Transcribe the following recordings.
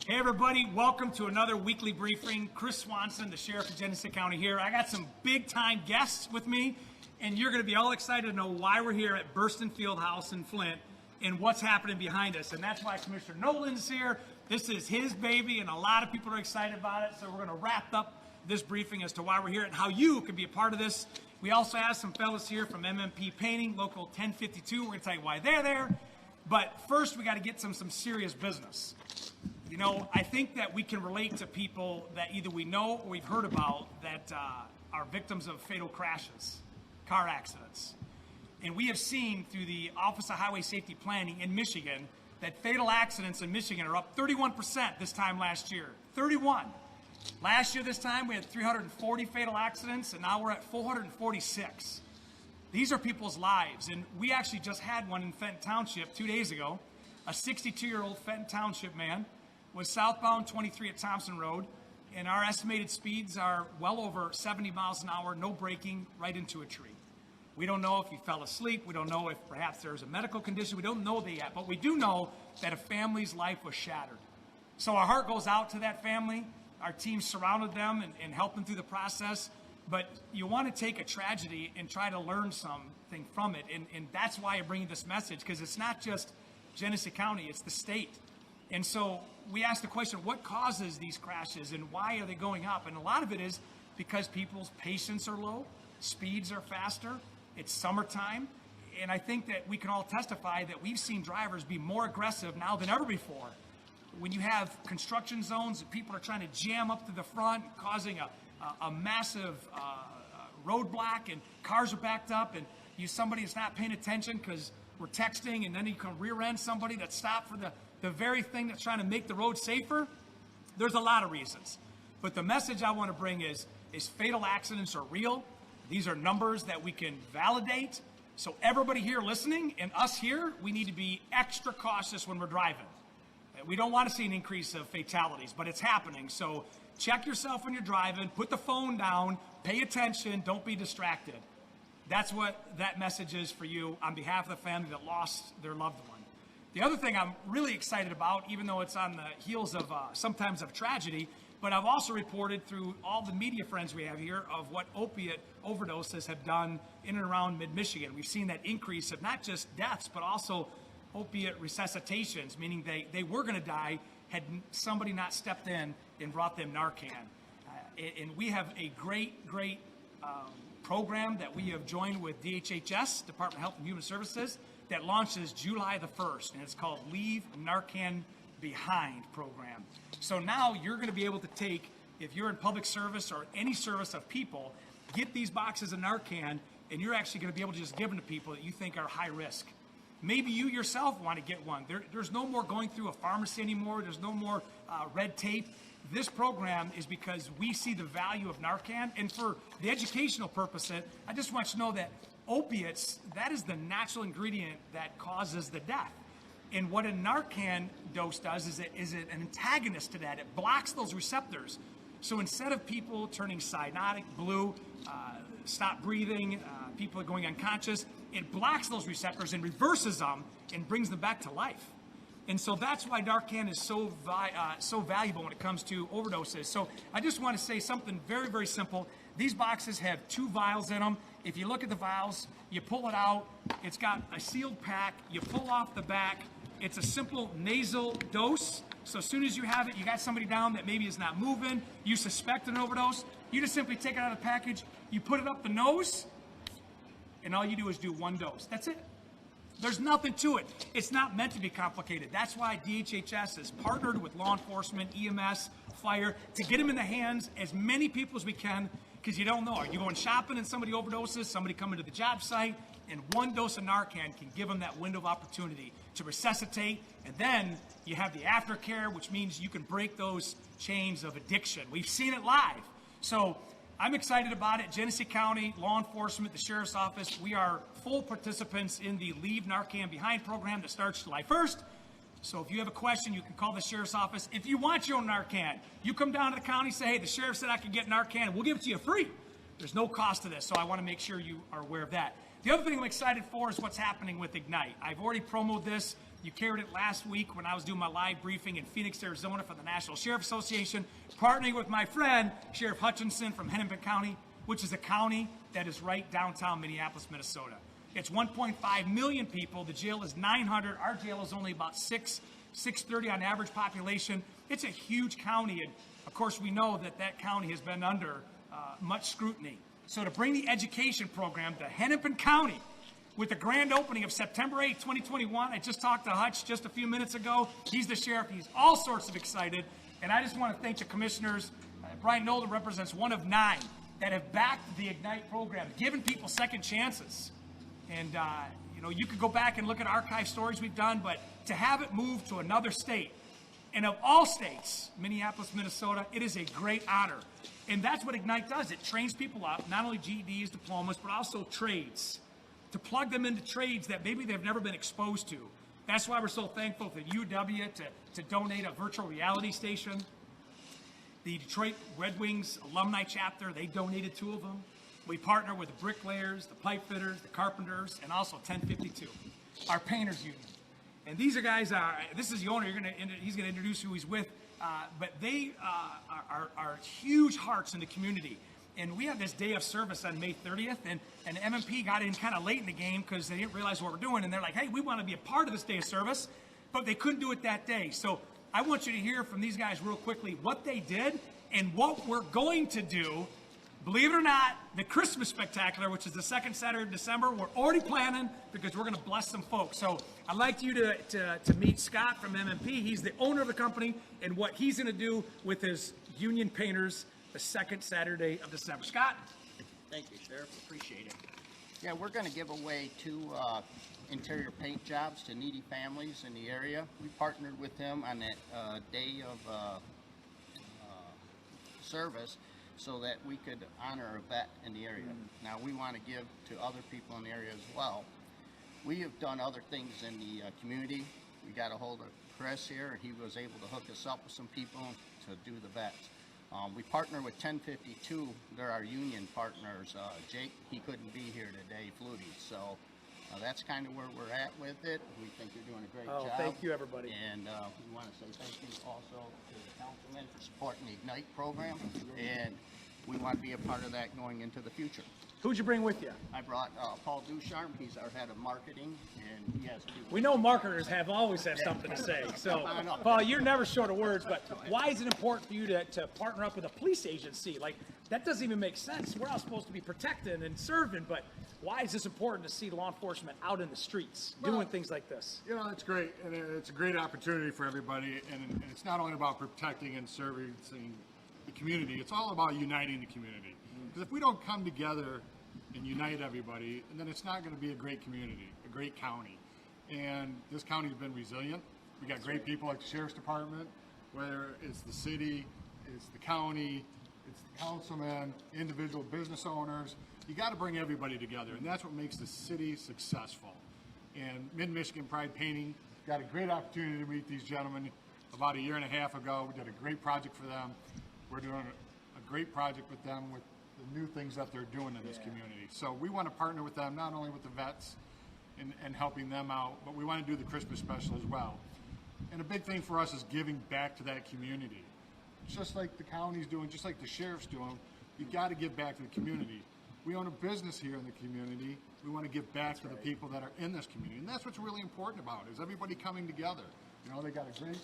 Hey everybody, welcome to another weekly briefing. Chris Swanson, the Sheriff of Genesee County here. I got some big time guests with me, and you're going to be all excited to know why we're here at Berston Field House in Flint and what's happening behind us. And that's why Commissioner Nolan's here. This is his baby, and a lot of people are excited about it. So we're going to wrap up this briefing as to why we're here and how you can be a part of this. We also have some fellas here from MMP Painting, Local 1052. We're going to tell you why they're there. But first, we got to get some serious business. You know, I think that we can relate to people that either we know or we've heard about that are victims of fatal crashes, car accidents. And we have seen through the Office of Highway Safety Planning in Michigan that fatal accidents in Michigan are up 31% this time last year. 31. Last year this time we had 340 fatal accidents, and now we're at 446. These are people's lives, and we actually just had one in Fenton Township 2 days ago. A 62-year-old Fenton Township man was southbound 23 at Thompson Road, and our estimated speeds are well over 70 miles an hour, no braking, right into a tree. We don't know if he fell asleep. We don't know if perhaps there's a medical condition. We don't know that yet, but we do know that a family's life was shattered. So our heart goes out to that family. Our team surrounded them and helped them through the process. But you want to take a tragedy and try to learn something from it. And that's why I'm bringing this message, because it's not just Genesee County, it's the state. And so we asked the question, what causes these crashes and why are they going up? And a lot of it is because people's patience are low, speeds are faster, it's summertime. And I think that we can all testify that we've seen drivers be more aggressive now than ever before. When you have construction zones and people are trying to jam up to the front, causing a massive roadblock, and cars are backed up, and somebody is not paying attention because we're texting, and then you can rear end somebody that stopped for the very thing that's trying to make the road safer. There's a lot of reasons. But the message I want to bring is fatal accidents are real. These are numbers that we can validate. So everybody here listening and us here, we need to be extra cautious when we're driving. We don't want to see an increase of fatalities, but it's happening. So check yourself when you're driving, put the phone down, pay attention, don't be distracted. That's what that message is for you on behalf of the family that lost their loved one. The other thing I'm really excited about, even though it's on the heels of sometimes of tragedy, but I've also reported through all the media friends we have here of what opiate overdoses have done in and around mid-Michigan. We've seen that increase of not just deaths, but also opiate resuscitations, meaning they were going to die had somebody not stepped in and brought them Narcan. And we have a great program that we have joined with DHHS, Department of Health and Human Services, that launches July the 1st, and it's called Leave Narcan Behind program. So now you're going to be able to take, if you're in public service or any service of people, get these boxes of Narcan, and you're actually going to be able to just give them to people that you think are high risk. Maybe you yourself want to get one. There's no more going through a pharmacy anymore. There's no more red tape. This program is because we see the value of Narcan, and for the educational purpose, I just want you to know that opiates, that is the natural ingredient that causes the death. And what a Narcan dose does is it an antagonist to that. It blocks those receptors. So instead of people turning cyanotic, blue, stop breathing, people are going unconscious, it blocks those receptors and reverses them and brings them back to life. And so that's why Narcan is so valuable when it comes to overdoses. So I just want to say something very, very simple. These boxes have 2 vials in them. If you look at the vials, you pull it out, it's got a sealed pack, you pull off the back, it's a simple nasal dose. So as soon as you have it, you got somebody down that maybe is not moving, you suspect an overdose, you just simply take it out of the package, you put it up the nose, and all you do is do 1 dose. That's it. There's nothing to it. It's not meant to be complicated. That's why DHHS has partnered with law enforcement, EMS, fire, to get them in the hands as many people as we can, because you don't know. Are you going shopping and somebody overdoses, somebody coming to the job site, and 1 dose of Narcan can give them that window of opportunity to resuscitate, and then you have the aftercare, which means you can break those chains of addiction. We've seen it live. So I'm excited about it. Genesee County, law enforcement, the Sheriff's Office, we are full participants in the Leave Narcan Behind program that starts July 1st. So if you have a question, you can call the Sheriff's Office. If you want your own Narcan, you come down to the county, say, hey, the Sheriff said I could get Narcan, and we'll give it to you free. There's no cost to this, so I want to make sure you are aware of that. The other thing I'm excited for is what's happening with Ignite. I've already promoted this. You carried it last week when I was doing my live briefing in Phoenix, Arizona for the National Sheriff Association, partnering with my friend, Sheriff Hutchinson from Hennepin County, which is a county that is right downtown Minneapolis, Minnesota. It's 1.5 million people. The jail is 900. Our jail is only about 630 on average population. It's a huge county, and of course we know that that county has been under much scrutiny. So to bring the education program to Hennepin County with the grand opening of September 8, 2021, I just talked to Hutch just a few minutes ago. He's the sheriff. He's all sorts of excited. And I just want to thank the commissioners. Brian Nolden represents one of 9 that have backed the Ignite program, given people second chances. And, you know, you could go back and look at archive stories we've done, but to have it move to another state, and of all states, Minneapolis, Minnesota, it is a great honor. And that's what Ignite does. It trains people up, not only GEDs, diplomas, but also trades, to plug them into trades that maybe they've never been exposed to. That's why we're so thankful for UW to donate a virtual reality station. The Detroit Red Wings alumni chapter, they donated 2 of them. We partner with the bricklayers, the pipe fitters, the carpenters, and also 1052, our painters union. And these are guys, this is the owner, he's going to introduce who he's with, but they are huge hearts in the community. And we have this day of service on May 30th, and MMP got in kind of late in the game because they didn't realize what we're doing, and they're like, hey, we want to be a part of this day of service, but they couldn't do it that day. So I want you to hear from these guys real quickly what they did and what we're going to do. Believe it or not, the Christmas Spectacular, which is the second Saturday of December, we're already planning because we're going to bless some folks. So I'd like you to meet Scott from MMP. He's the owner of the company and what he's going to do with his union painters the second Saturday of December. Scott? Thank you, Sheriff. Appreciate it. Yeah, we're going to give away 2 interior paint jobs to needy families in the area. We partnered with them on that day of service so that we could honor a vet in the area. Now, we want to give to other people in the area as well. We have done other things in the community. We got a hold of Chris here, and he was able to hook us up with some people to do the vets. We partner with 1052. They're our union partners. Jake, he couldn't be here today, Flutie. So that's kind of where we're at with it. We think you're doing a great job. Thank you, everybody. And we want to say thank you also to the councilman for supporting the Ignite program. And we want to be a part of that going into the future. Who'd you bring with you? I brought Paul Ducharme. He's our head of marketing, and he has. We know marketers always have something to say. So, Paul, you're never short of words, but why is it important for you to partner up with a police agency? Like, that doesn't even make sense. We're all supposed to be protecting and serving, but why is this important to see law enforcement out in the streets doing things like this? You know, it's great, and it's a great opportunity for everybody, and it's not only about protecting and servicing the community, it's all about uniting the community. Because if we don't come together and unite everybody, then it's not going to be a great community, a great county. And this county's been resilient. We got great people like the Sheriff's Department, whether it's the city, it's the county, it's the councilmen, individual business owners. You got to bring everybody together, and that's what makes the city successful. And Mid-Michigan Pride Painting got a great opportunity to meet these gentlemen about 1.5 years ago. We did a great project for them. We're doing a great project with them with the new things that they're doing in this community. So we want to partner with them, not only with the vets and helping them out, but we want to do the Christmas special as well. And a big thing for us is giving back to that community. Just like the county's doing, just like the sheriff's doing, you got to give back to the community. We own a business here in the community. We want to give back to the people that are in this community. And that's what's really important about it, is everybody coming together. You know, they got a great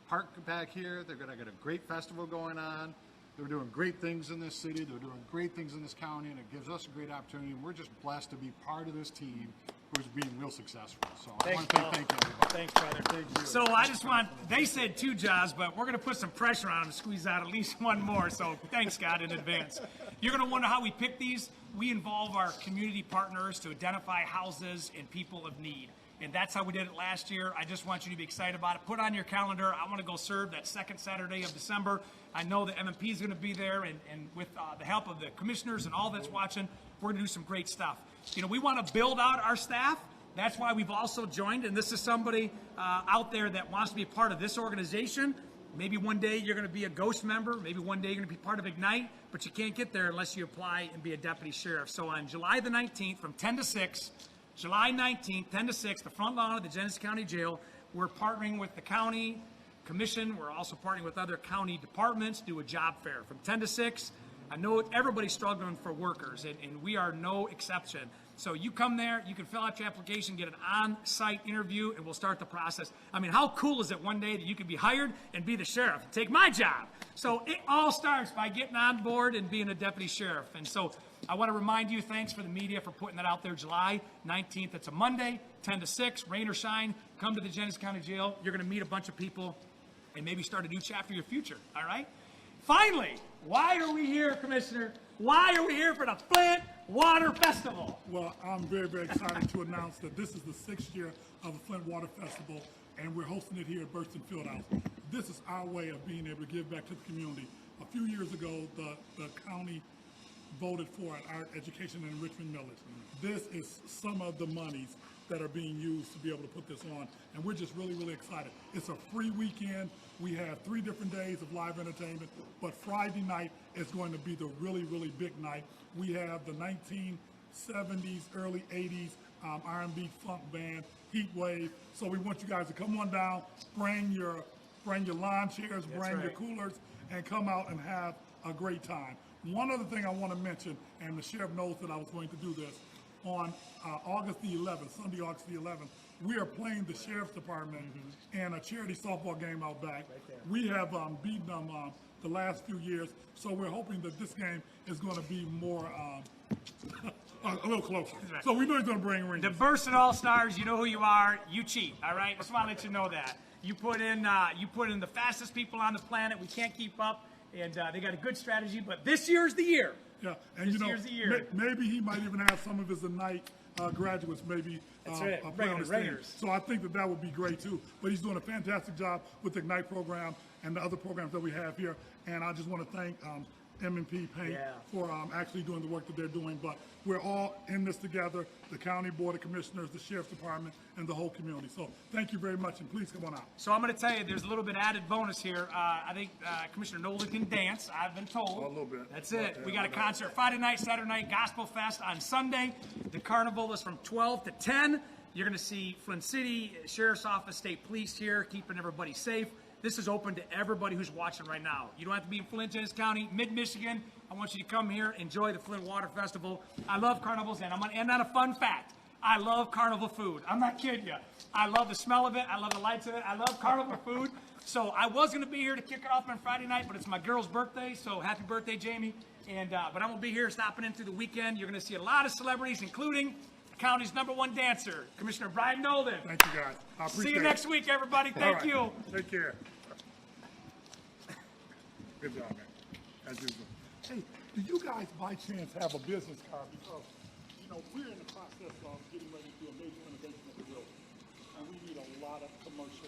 park back here. They're going to get a great festival going on. They're doing great things in this city. They're doing great things in this county, and it gives us a great opportunity. And we're just blessed to be part of this team who's being real successful. So I want to say thank you, everybody. Thanks, brother. Thank you. So I just want, they said 2 jobs, but we're going to put some pressure on them to squeeze out at least 1 more. So thanks, Scott, in advance. You're going to wonder how we pick these. We involve our community partners to identify houses and people of need. And that's how we did it last year. I just want you to be excited about it. Put on your calendar. I want to go serve that second Saturday of December. I know the MMP is going to be there, and with the help of the commissioners and all that's watching, we're going to do some great stuff. You know, we want to build out our staff. That's why we've also joined, and this is somebody out there that wants to be a part of this organization. Maybe one day you're going to be a ghost member. Maybe one day you're going to be part of Ignite, but you can't get there unless you apply and be a deputy sheriff. So on July the 19th from 10 to 6, July 19th, 10 to 6, the front lawn of the Genesee County Jail, we're partnering with the county commission. We're also partnering with other county departments, do a job fair from 10 to 6. I know everybody's struggling for workers, and we are no exception. So you come there, you can fill out your application, get an on-site interview, and we'll start the process. I mean, how cool is it one day that you can be hired and be the sheriff, take my job? So it all starts by getting on board and being a deputy sheriff. And so I want to remind you, thanks for the media for putting that out there, July 19th. It's a Monday, 10 to 6, rain or shine. Come to the Genesee County Jail. You're going to meet a bunch of people and maybe start a new chapter of your future, all right? Finally, why are we here, Commissioner? Why are we here for the Flint Water Festival? Well, I'm very, very excited to announce that this is the 6th year of the Flint Water Festival, and we're hosting it here at Berston Field House. This is our way of being able to give back to the community. A few years ago, the county voted for an art education and enrichment millage. This is some of the monies that are being used to be able to put this on, and we're just really, really excited. It's a free weekend. We have 3 different days of live entertainment, but Friday night is going to be the really, really big night. We have the 1970s, early 80s R&B funk band, Heat Wave. So we want you guys to come on down, bring your lawn chairs, bring your coolers, and come out and have a great time. One other thing I want to mention, and the sheriff knows that I was going to do this, on August the 11th, Sunday, August the 11th, we are playing the Sheriff's Department in a charity softball game out back. We have beaten them the last few years, so we're hoping that this game is going to be more, a little closer. Right. So we know he's going to bring rings. The Berston All-Stars, you know who you are, you cheat, all right? Just want to let you know that. You put in the fastest people on the planet, we can't keep up, and they got a good strategy, but this year's the year. Yeah, and This year's the year. maybe he might even have some of his Ignite graduates play on his team. So I think that would be great too. But he's doing a fantastic job with the Ignite program and the other programs that we have here. And I just want to thank M&P Paint for actually doing the work that they're doing. But we're all in this together, the County Board of Commissioners, the Sheriff's Department, and the whole community. So thank you very much, and please come on out. So I'm going to tell you, there's a little bit added bonus here. I think Commissioner Nolan can dance, I've been told. A little bit. That's it. We got a concert Friday night, Saturday night, Gospel Fest on Sunday. The carnival is from 12 to 10. You're going to see Flint City, Sheriff's Office, State Police here, keeping everybody safe. This is open to everybody who's watching right now. You don't have to be in Flint, Genesee County, mid-Michigan. I want you to come here, enjoy the Flint Water Festival. I love carnivals, and I'm going to end on a fun fact. I love carnival food. I'm not kidding you. I love the smell of it. I love the lights of it. I love carnival food. So I was going to be here to kick it off on Friday night, but it's my girl's birthday, so happy birthday, Jamie. And but I'm going to be here stopping in through the weekend. You're going to see a lot of celebrities, including the county's #1 dancer, Commissioner Brian Nolan. Thank you, guys. I appreciate it. See you next week, everybody. Thank you. Take care. Good job, man. As usual. Hey, do you guys by chance have a business card? Because, we're in the process of getting ready to do a major renovation of the building, and we need a lot of commercial